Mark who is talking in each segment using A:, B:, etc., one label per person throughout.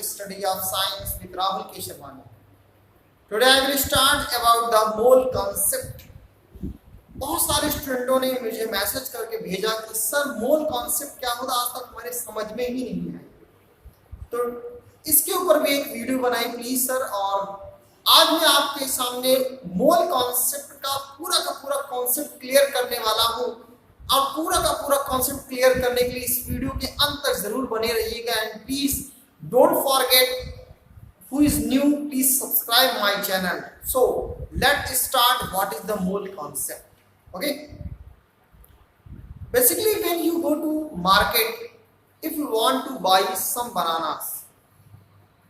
A: study of science with Rahul Keshavani. Today I will start about the mole concept. बहुत सारे स्टूडेंटों ने मुझे message करके भेजा कि सर मोल कॉन्सेप्ट क्या होता, आज तक हमारे समझ में ही नहीं आया, तो इसके ऊपर भी एक वीडियो बनाई प्लीज सर। और आज मैं आपके सामने मोल कॉन्सेप्ट का पूरा कॉन्सेप्ट क्लियर करने वाला हूँ, और पूरा का पूरा कॉन्सेप्ट क्लियर करने के लिए इस वीडियो के अंत तक जरूर बने रहिएगा। And please don't forget, who is new, please subscribe my channel. So let's start. What is the mole concept? Okay, basically when you go to market, if you want to buy some bananas,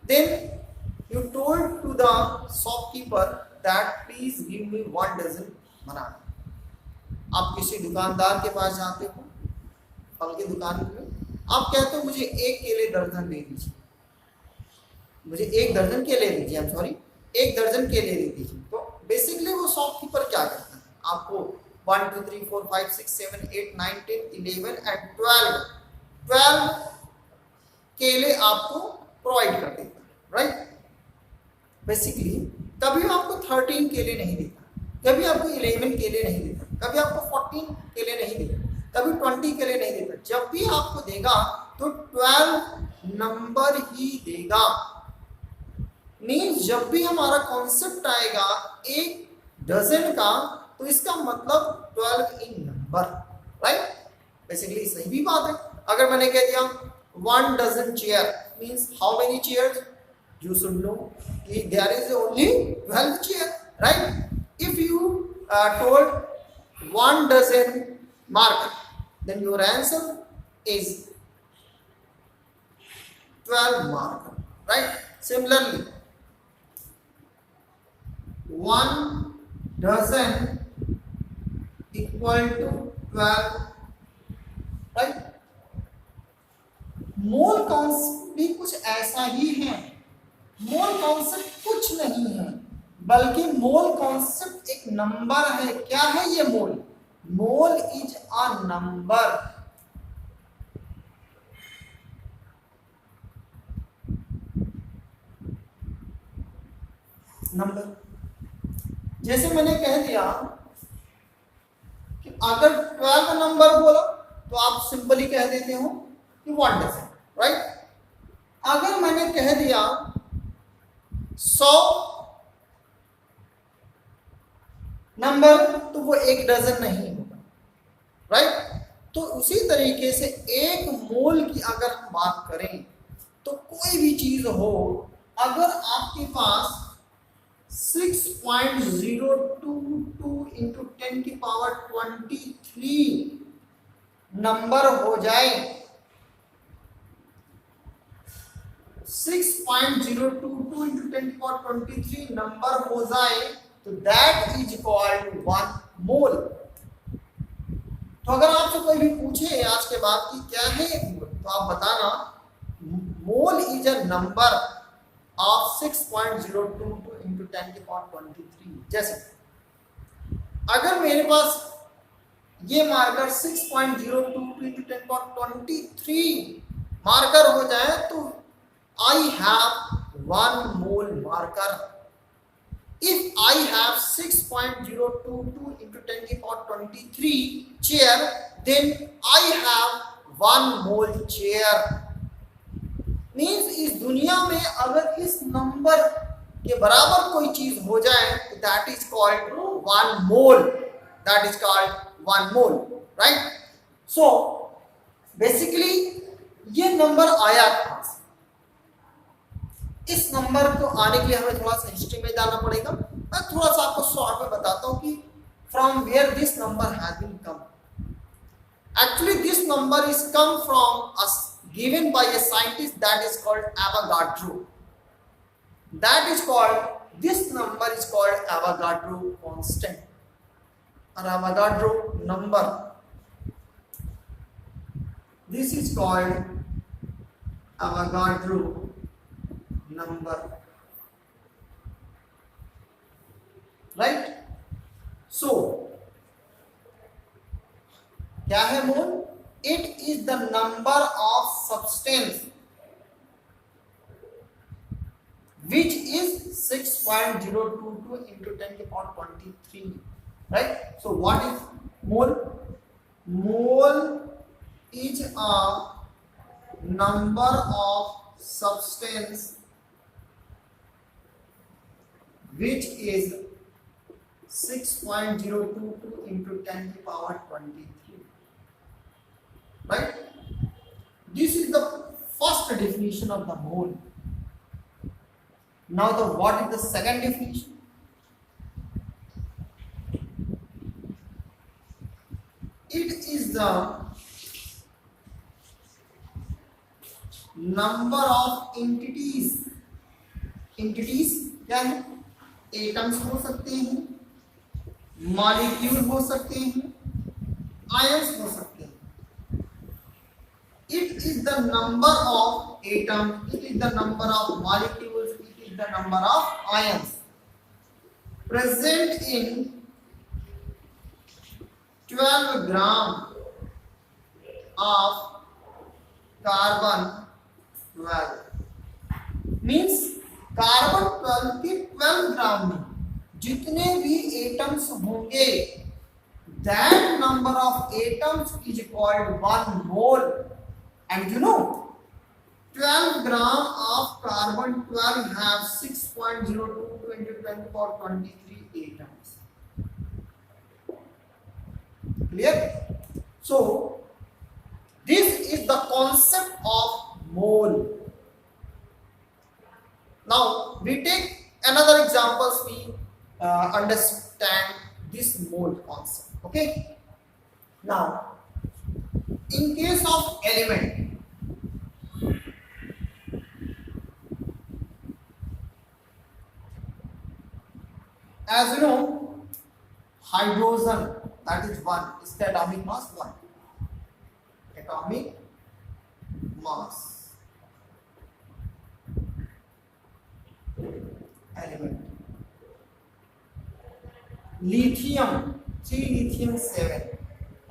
A: then you told to the shopkeeper that please give me 1 dozen banana. आप किसी दुकानदार के पास जाते हो, फल की दुकान में, आप कहते हो मुझे 1 केले दर्जन दे दीजिए, मुझे 1 दर्जन केले दीजिए, I'm sorry, 1 दर्जन केले दे दीजिए। तो बेसिकली वो शॉपकीपर क्या करता है, आपको 1 2 3 4 5 6 7 8 9 10 11 and 12 केले आपको प्रोवाइड कर देता है, राइट। बेसिकली कभी आपको 13 केले नहीं देता, कभी आपको 11 केले नहीं देता, कभी आपको 14 केले नहीं देता, कभी 20 केले नहीं देता। जब भी आपको देगा तो 12 नंबर ही देगा। मीन्स जब भी हमारा कॉन्सेप्ट आएगा 1 डजन का, तो इसका मतलब 12 इन नंबर, राइट। बेसिकली सही भी बात है। अगर मैंने कह दिया 1 dozen chair, means how many chairs, you should know there is only 12 chair, right? If you told 1 dozen marker, then your answer is 12 marker, right? Similarly 1 dozen equal to 12, right? Mole concept भी कुछ ऐसा ही है। Mole concept कुछ नहीं है, बल्कि mole concept एक number है। क्या है ये mole? Mole is a number. Number जैसे मैंने कह दिया कि अगर 12 नंबर बोला तो आप सिंपली कह देते हो कि 1 डजन, राइट। अगर मैंने कह दिया 100 नंबर, तो वो 1 डजन नहीं होगा, राइट। तो उसी तरीके से एक मोल की अगर हम बात करें, तो कोई भी चीज हो, अगर आपके पास 6.022 इंटू 10 की पावर 23 नंबर हो जाए, 6.022 इंटू 10 की पावर 23 नंबर हो जाए, तो दैट इज कॉल्ड 1 मोल। तो अगर आपसे कोई भी पूछे आज के बाद कि क्या है एक मोल, तो आप बताना मोल is a number of 6.022 into 10 की पावर 23। जैसे अगर मेरे पास ये मार्कर 6.022 इंटू 10 की पावर 23 मार्कर हो जाए, तो I have 1 mole marker. If I have 6.022 into 10 की power 23 chair, then I have 1 mole chair. Means इस दुनिया में अगर इस नंबर के बराबर कोई चीज हो जाए, तो that is called 1 mole. That is called 1 mole, right? So basically ये नंबर आया था। इस नंबर को आने के लिए हमें थोड़ा सा हिस्ट्री में जाना पड़ेगा। मैं थोड़ा सा आपको शॉर्ट में बताता हूँ कि from where this number has been come. Actually this number is come from given by a scientist that is called Avogadro. That is called, this number is called Avogadro constant और Avogadro number. This is called Avogadro number, right. So क्या है mole? It is the number of substance which is 6.022 into 10 to the power 23, right? So what is mole? Mole is a number of substance which is 6.022 into 10 to the power 23, right? This is the first definition of the mole. Now what is the second definition? It is the number of entities क्या है? Atoms हो सकते हैं, molecule हो सकते हैं, ions हो सकते हैं. It is the number of atoms, it is the number of molecules, it is the number of ions present in 12 gram of carbon 12. Means carbon 12 के 12 ग्राम में जितने भी एटम्स होंगे, that number of atoms is called 1 mole. And you know, 12 gram of carbon 12 have 6.022 into 10 to the power 23 atoms. Clear? So this is the concept of mole. Now we take another examples, we understand this mole concept. Okay. Now in case of element, as you know, hydrogen, that is 1, is the atomic mass 1. Atomic mass element. Lithium 3, lithium 7,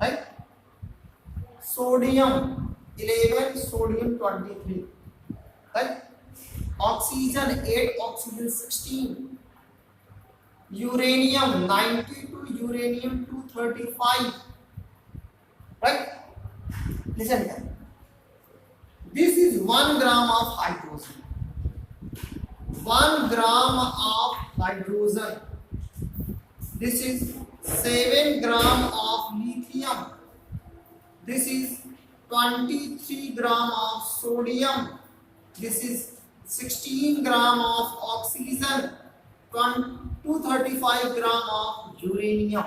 A: right? Sodium 11, sodium 23, right? Oxygen 8, oxygen 16. Uranium 92, uranium 235, right? Listen here. This is 1 gram of hydrogen. 1 gram of hydrogen. This is 7 gram of lithium. This is 23 gram of sodium. This is 16 gram of oxygen. 235 gram of uranium.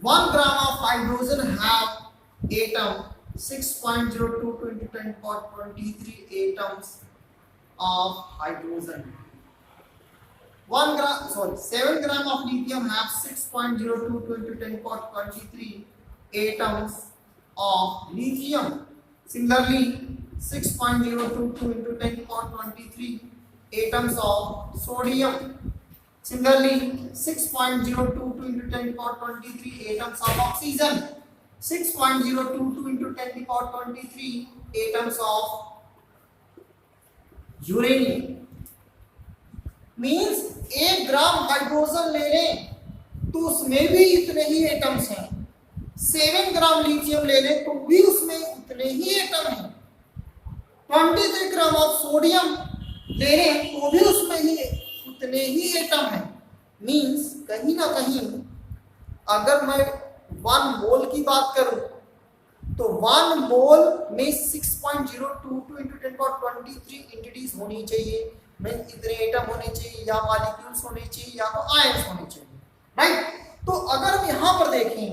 A: 1 gram of hydrogen have atom 6.022 into 10 to the power 23 atoms of hydrogen. 7 gram of lithium have 6.022 into 10 to the power 23 atoms of lithium. Similarly, 6.022 into 10 to the power 23 atoms of sodium. Similarly, 6.022 into 10 to the power 23 atoms of oxygen. 6.022 into 10 to the power 23 atoms of uranium. Means 1 gram hydrogen ले लें तो उसमें भी इतने ही atoms हैं. 7 ग्राम lithium ले लें तो भी उसमें उतने ही एटम हैं. 23 ग्राम ऑफ सोडियम ले लें तो भी उसमें ही उतने ही एटम हैं. मीन्स कहीं ना कहीं अगर मैं 1 मोल की बात करूं तो 1 मोल में 6.022 into 10 power 23 एंटिटीज होनी चाहिए. में इतने एटम होने चाहिए, या मॉलिक्यूल्स होने चाहिए, या तो आयंस होने चाहिए, राइट? तो अगर हम यहाँ पर देखें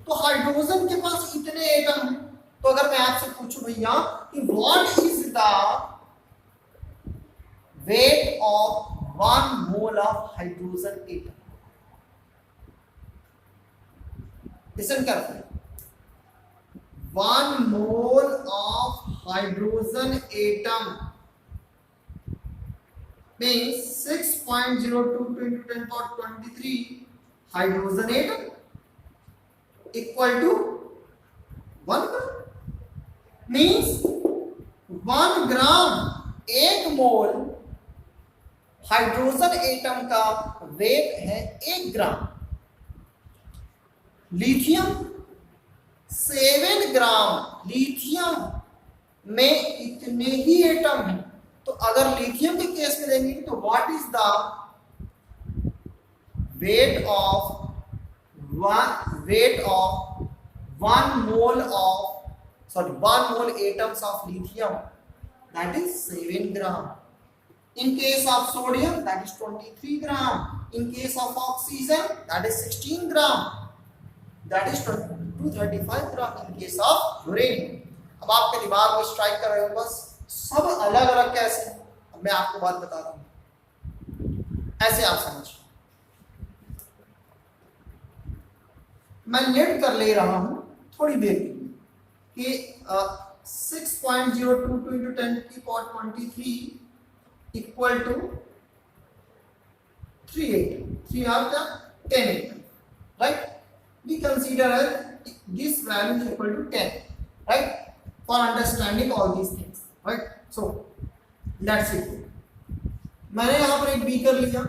A: तो हाइड्रोजन के पास इतने एटम हैं. तो अगर मैं आपसे पूछूं भैया कि what is the weight of 1 mole of hydrogen atom, listen करते 1 mole of hydrogen atom means 6.022 into 10 power 23 hydrogen atom equal to 1 gram. Means 1 gram 1 mole hydrogen atom का वेट है 1 ग्राम। लिथियम 7 ग्राम, लिथियम में इतने ही एटम हैं। तो अगर lithium के case में देंगे तो what is the weight of 1 mole atoms of lithium, that is 7 gram. In case of sodium, that is 23 gram. In case of oxygen, that is 16 gram. That is 235 gram in case of uranium. अब आपके दिमाग में strike कर रहे हो बस सब अलग अलग कैसे। अब मैं आपको बात बता रहा हूं, ऐसे आप समझ। मैं लेट कर ले रहा हूं थोड़ी देर के लिए कि 6.022 into 10 to the power 23 equal to 3 atom. 3 are the 10 atom, right? We consider this value is equal to 10, right? For understanding all these things, right? So let's see. मैंने यहाँ पर एक बीकर लिया,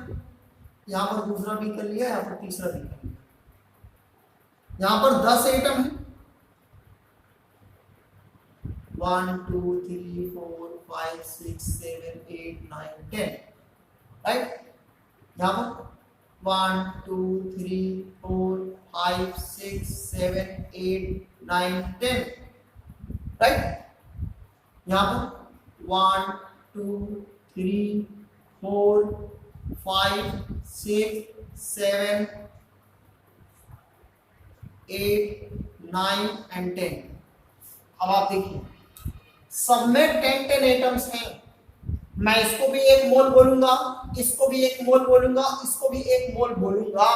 A: यहाँ पर दूसरा बीकर लिया, यहाँ पर तीसरा बीकर लिया। यहाँ पर 10 एटम है, 1 2 3 4 5 6 7 8 9 10, राइट। यहाँ पर 1 2 3 4 5 6 7 8 9 10, राइट। यहाँ पर 1 2 3 4 5 6 7 8 9 and 10। अब आप देखिए सब में 10 एटम्स हैं। मैं इसको भी 1 मोल बोलूंगा, इसको भी 1 मोल बोलूंगा, इसको भी 1 मोल बोलूंगा।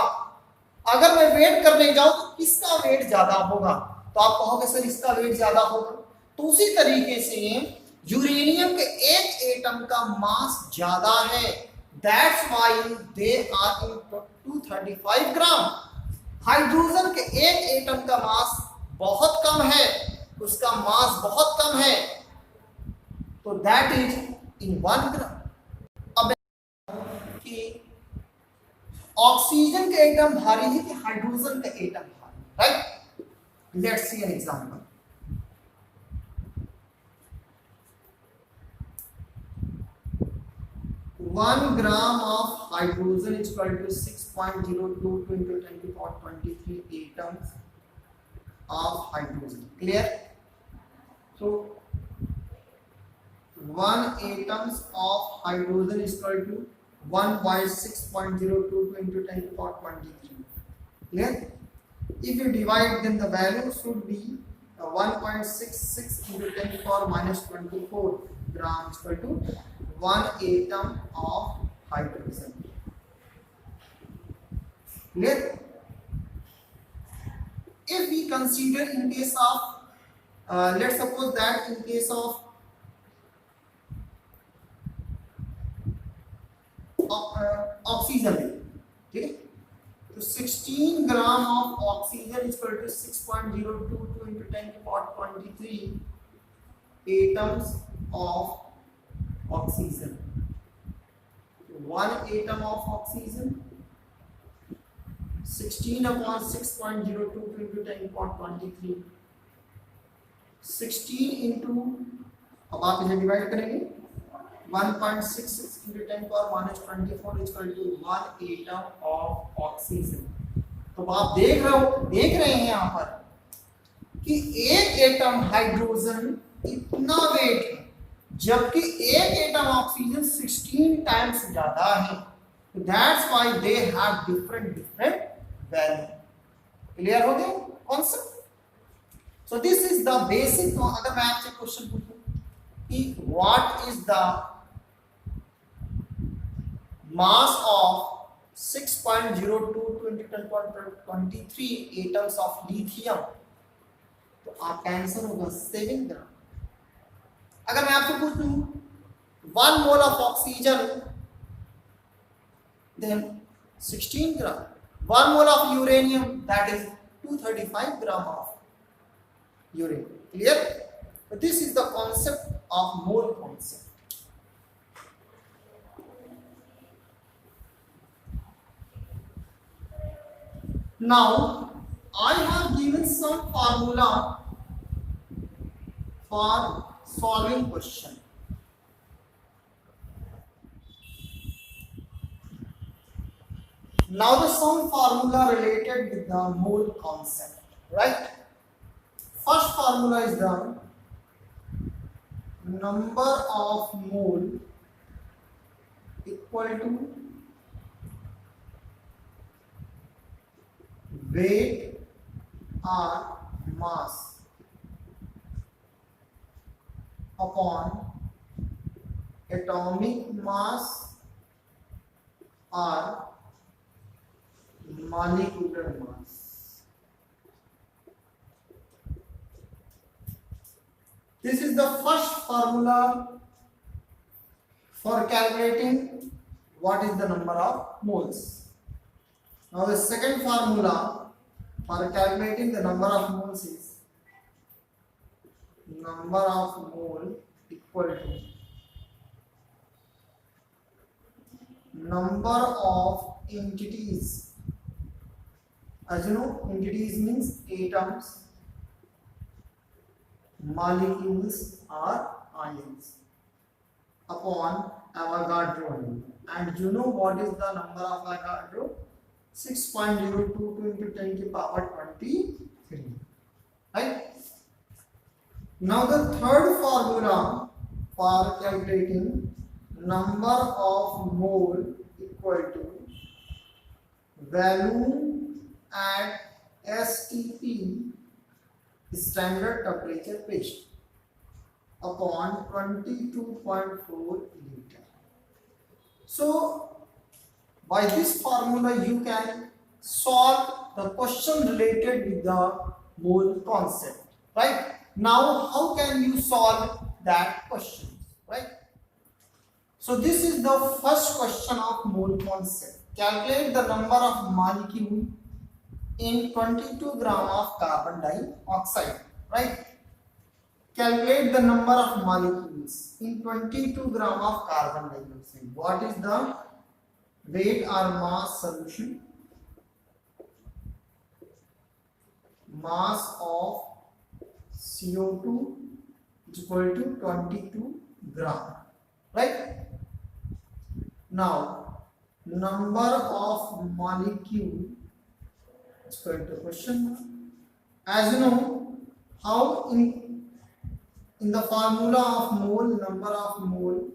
A: अगर मैं वेट करने जाऊं तो किसका वेट ज्यादा होगा? तो आप कहोगे सर इसका वेट ज्यादा होगा। तो उसी तरीके से यूरेनियम के 1 एटम का मास ज्यादा है, that's why they are in 235 gram. Hydrogen के 1 एटम का मास बहुत कम है, उसका मास बहुत कम है, तो दैट इज इन 1 ग्राम। अब कि ऑक्सीजन के एटम भारी है कि हाइड्रोजन के एटम भारी, right? Let's see an example. One gram of hydrogen is equal to 6.022 into 10 to the power 23 atoms of hydrogen. Clear? So 1 atoms of hydrogen is equal to 1 by 6.022 into 10 to the power 23. Clear? If you divide, then the value should be 1.66 into 10 to the power minus 24 gram is equal to 1 atom of hydrogen. Clear? If we consider in case of let's suppose that in case of oxygen, ठीक है, तो 16 gram of oxygen is equal to 6.022 into 10 to the power 23 atoms of oxygen. 1 atom of oxygen 16 upon 6.022 into 10 to the power 23, 16 into, अब आप इसे divide करेंगे 1.66 into 10 to the power minus 24 is equal to 1 atom of oxygen. तो आप देख रहे हैं यहाँ पर कि 1 एटम हाइड्रोजन इतना वेट है, जबकि 1 एटम ऑक्सीजन 16 टाइम्स ज्यादा है। That's why they have different value. Clear हो गया concept? So this is the basic. अगर मैं आपसे क्वेश्चन पूछूं कि what is the mass of 6.022 into 1023 atoms of lithium, तो आपका आंसर होगा 7 ग्राम। अगर मैं आपको पूछूं 1 mole of oxygen, then 16 gram. 1 mole of uranium, that is 235 gram of uranium. Clear? This is the concept of mole concept. Now I have given some formula for solving question. Now the some formula related with the mole concept, right? First formula is the number of mole equal to weight or mass upon atomic mass or molecular mass. This is the first formula for calculating what is the number of moles. Now the second formula for calculating the number of moles is number of mole equal to number of entities. As you know, entities means atoms, molecules or ions upon Avogadro number. And you know what is the number of Avogadro? 6.022 into 10 to the power 23. Right? Now the third formula for calculating number of mole equal to value at STP, standard temperature pressure, upon 22.4 liter. So by this formula you can solve the question related with the mole concept, right? Now how can you solve that question, right? So this is the first question of mole concept. Calculate the number of molecule in 22 gram of carbon dioxide, right? Calculate the number of molecules in 22 gram of carbon dioxide. What is the weight or mass solution? Mass of CO2 is equal to 22 gram, right? Now number of molecule is equal to question mark. As you know, how in the formula of mole, number of mole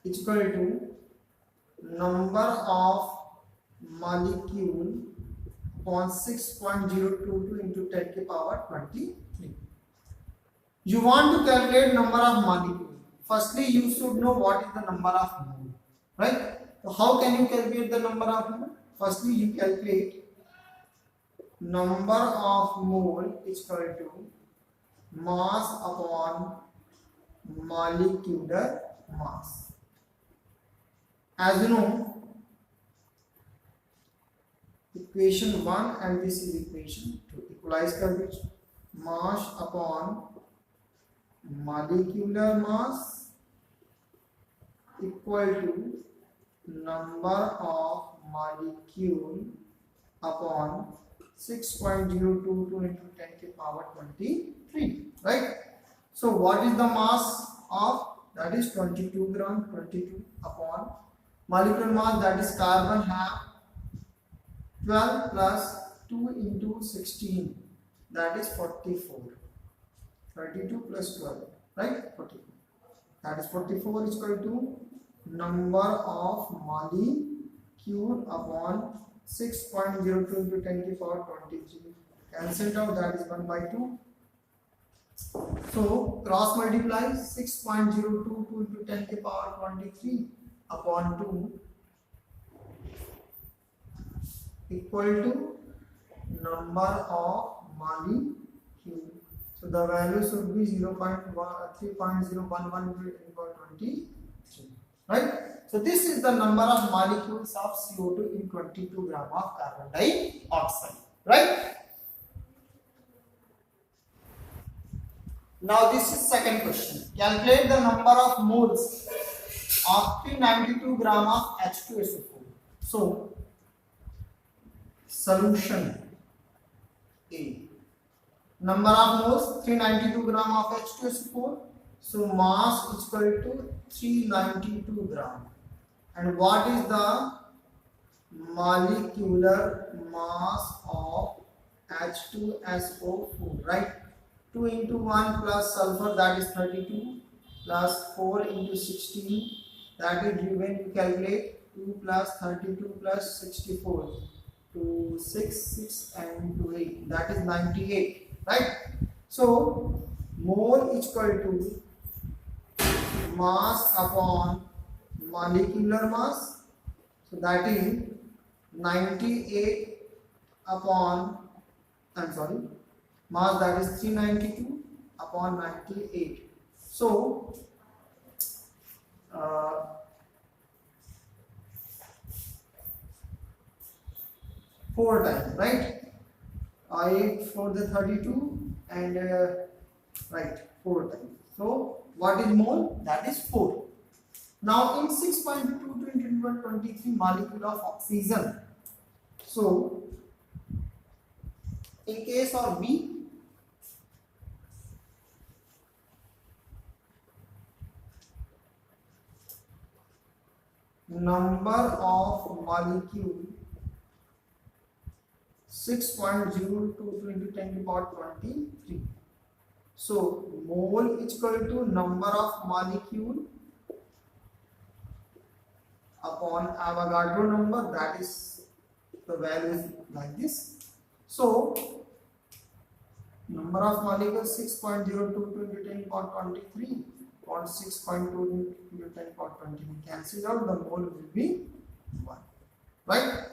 A: is equal to number of molecule upon 6.022 into 10 to the power 23. You want to calculate number of molecule. Firstly, you should know what is the number of mole, right? So how can you calculate the number of mole? Firstly, you calculate number of mole is equal to mass upon molecular mass. As you know, equation 1 and this is equation 2. Equalize coverage. Mass upon molecular mass equal to number of molecule upon 6.022 into 10 to the power 23, right? So what is the mass of, that is 22 gram, 22 upon molecular mass, that is carbon have 12 plus 2 into 16, that is 44. 32 plus 12, right? 44. That is 44 is equal to number of molecule upon 6.02 into 10 to the power 23. Cancelled out, that is 1 by 2. So cross multiply 6.022 into 10 to the power 23 upon 2 equal to number of molecule. So the value should be 3.011 into 23, right? So this is the number of molecules of CO2 in 22 gram of carbon dioxide, right? Now this is second question. Calculate the number of moles of 392 gram of H2SO4. So solution A. Number of moles 392 gram of H2SO4. So mass is equal to 392 gram. And what is the molecular mass of H2SO4, right? 2 into 1 plus sulfur, that is 32, plus 4 into 16, that is when you calculate 2 plus 32 plus 64, 2 6 6 and 2 8, that is 98, right? So mole is equal to mass upon molecular mass, so that is 98 upon, mass, that is 392 upon 98. So 4 times, right? 8 for the 32 and right, 4 times. So what is mole? That is 4. Now in 6.2 to 23 molecule of oxygen. So in case of B, number of molecule 6.02 into 10 to the power 23. So mole is equal to number of molecule upon Avogadro number, that is the value is like this. So number of molecules 6.02 into 10 to the power 23 upon 6.2 into 10 to the power 23 cancels out, the mole will be 1, right?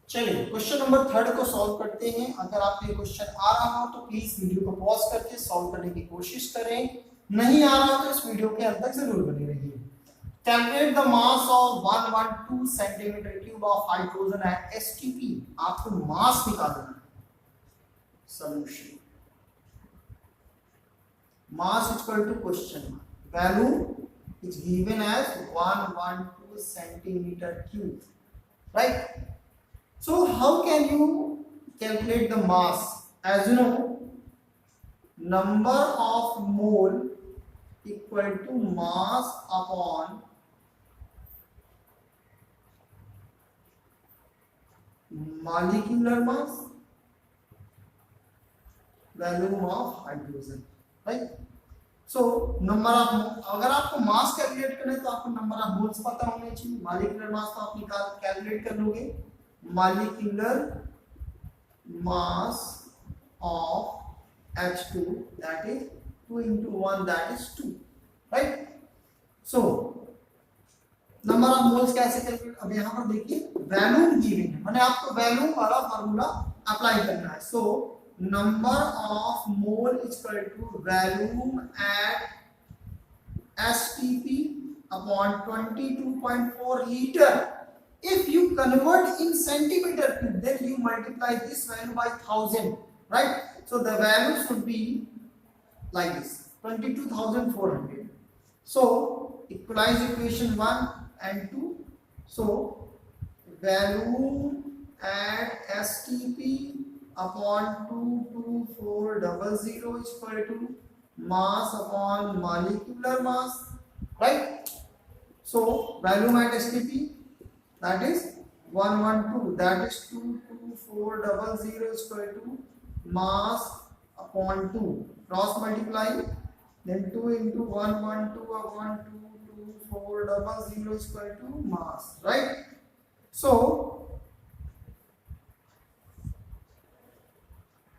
A: चलिए question number 3 को solve करते हैं। अगर आपको ये question आ रहा हो तो प्लीज वीडियो को पॉज करके सॉल्व करने की कोशिश करें, नहीं आ रहा तो इस वीडियो के अंत तक जरूर बने रहिए। Calculate the mass of 112 centimetre cube of hydrogen at STP, आपको मास निकालना है। Solution mass is equal to question value is given as 112 centimetre cube, right? So how can you calculate the mass? As you know, number of mole equal to mass upon molecular mass, volume of hydrogen, right? So number of, अगर आपको mass calculate करना है तो आपको number of moles पता होने चाहिए। Molecular mass तो आप निकाल कैलकुलेट कर लोगे। Molecular mass of H2, that is 2 into 1, that is 2, right? So number of moles कैसे कैलकुलेट, अब यहाँ पर देखिए वैल्यूम गिवन है, मैंने आपको वैल्यूम वाला फार्मूला अप्लाई करना है। So number of mole is equal to volume at STP upon 22.4 liter. If you convert in centimeter cube, then you multiply this value by 1000, right? So the value should be like this, 22,400. So equalize equation 1 and 2. So value at STP upon 22400 is equal to mass upon molecular mass, right? So value at STP, that is 112, that is 22400 is equal to mass upon 2, cross multiply, then 2 into 112 upon 22400 is equal to mass, right? So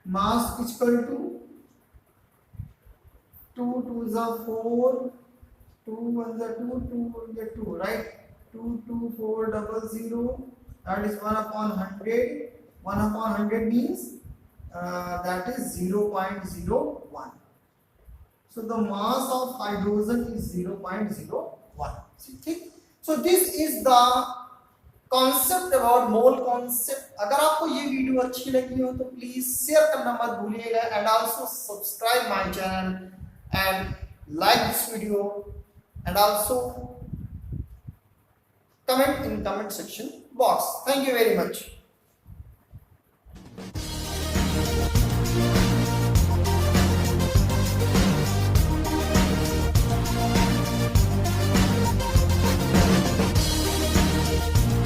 A: mass is equal to 2 2s are 4, 2 1s are 2, 2 1s are 2, right? 22400, that is 1 upon 100. 1 upon 100 means that is 0.01. So the mass of hydrogen is 0.01. Okay? So this is the concept about mole concept. अगर आपको ये video अच्छी लगी हो तो please share करना मत भूलिएगा, and also subscribe my channel and like this video, and also comment in comment section box. Thank you very much.